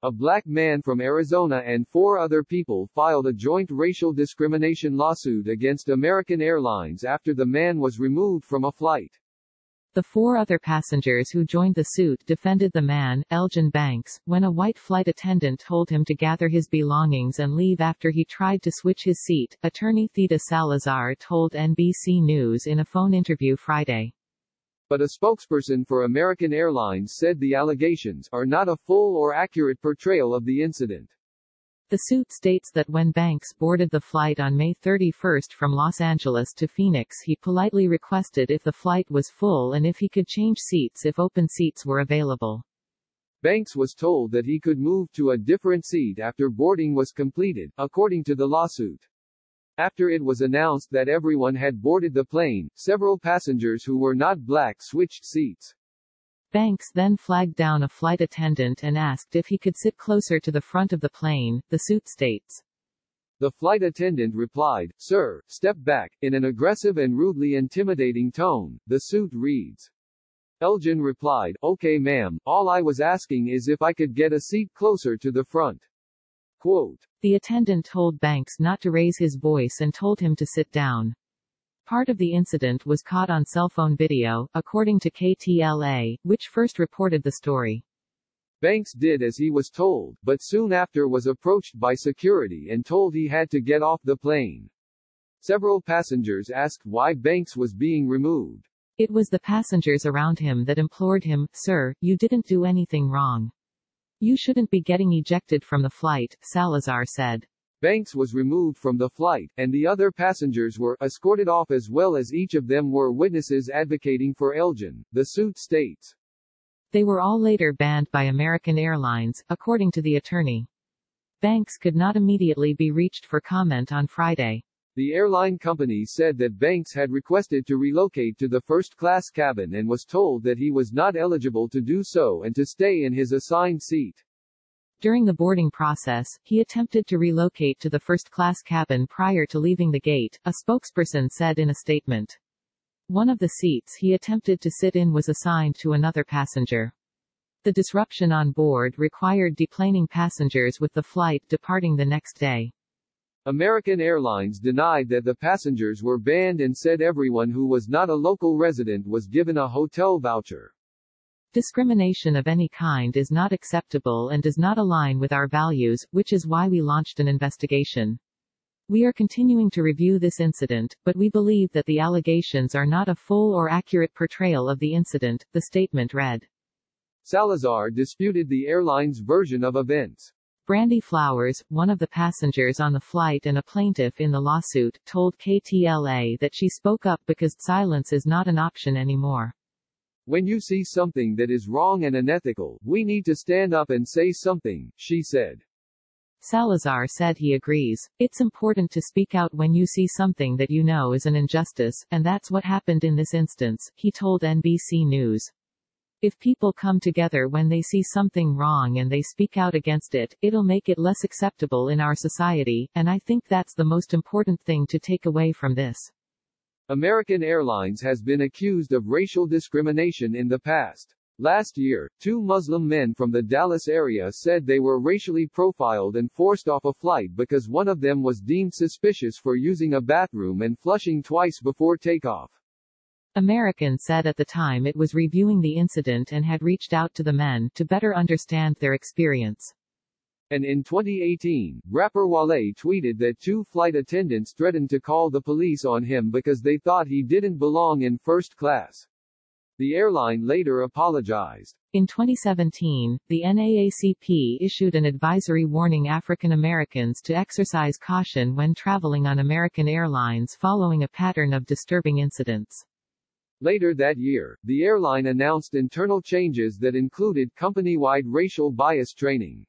A black man from Arizona and 4 other people filed a joint racial discrimination lawsuit against American Airlines after the man was removed from a flight. The 4 other passengers who joined the suit defended the man, Elgin Banks, when a white flight attendant told him to gather his belongings and leave after he tried to switch his seat, attorney Theda Salazar told NBC News in a phone interview Friday. But a spokesperson for American Airlines said the allegations are not a full or accurate portrayal of the incident. The suit states that when Banks boarded the flight on May 31 from Los Angeles to Phoenix, he politely requested if the flight was full and if he could change seats if open seats were available. Banks was told that he could move to a different seat after boarding was completed, according to the lawsuit. After it was announced that everyone had boarded the plane, several passengers who were not black switched seats. Banks then flagged down a flight attendant and asked if he could sit closer to the front of the plane, the suit states. The flight attendant replied, "Sir, step back," in an aggressive and rudely intimidating tone, the suit reads. Elgin replied, "Okay ma'am, all I was asking is if I could get a seat closer to the front." Quote. The attendant told Banks not to raise his voice and told him to sit down. Part of the incident was caught on cell phone video, according to KTLA, which first reported the story. Banks did as he was told, but soon after was approached by security and told he had to get off the plane. Several passengers asked why Banks was being removed. It was the passengers around him that implored him, "Sir, you didn't do anything wrong. You shouldn't be getting ejected from the flight," Salazar said. Banks was removed from the flight, and the other passengers were escorted off as well as each of them were witnesses advocating for Elgin, the suit states. They were all later banned by American Airlines, according to the attorney. Banks could not immediately be reached for comment on Friday. The airline company said that Banks had requested to relocate to the first-class cabin and was told that he was not eligible to do so and to stay in his assigned seat. During the boarding process, he attempted to relocate to the first-class cabin prior to leaving the gate, a spokesperson said in a statement. One of the seats he attempted to sit in was assigned to another passenger. The disruption on board required deplaning passengers with the flight departing the next day. American Airlines denied that the passengers were banned and said everyone who was not a local resident was given a hotel voucher. Discrimination of any kind is not acceptable and does not align with our values, which is why we launched an investigation. We are continuing to review this incident, but we believe that the allegations are not a full or accurate portrayal of the incident, the statement read. Salazar disputed the airline's version of events. Brandy Flowers, one of the passengers on the flight and a plaintiff in the lawsuit, told KTLA that she spoke up because silence is not an option anymore. "When you see something that is wrong and unethical, we need to stand up and say something," she said. Salazar said he agrees. It's important to speak out when you see something that you know is an injustice, and that's what happened in this instance, he told NBC News. If people come together when they see something wrong and they speak out against it, it'll make it less acceptable in our society, and I think that's the most important thing to take away from this. American Airlines has been accused of racial discrimination in the past. Last year, 2 Muslim men from the Dallas area said they were racially profiled and forced off a flight because one of them was deemed suspicious for using a bathroom and flushing twice before takeoff. American said at the time it was reviewing the incident and had reached out to the men to better understand their experience. And in 2018, rapper Wale tweeted that 2 flight attendants threatened to call the police on him because they thought he didn't belong in first class. The airline later apologized. In 2017, the NAACP issued an advisory warning African Americans to exercise caution when traveling on American Airlines following a pattern of disturbing incidents. Later that year, the airline announced internal changes that included company-wide racial bias training.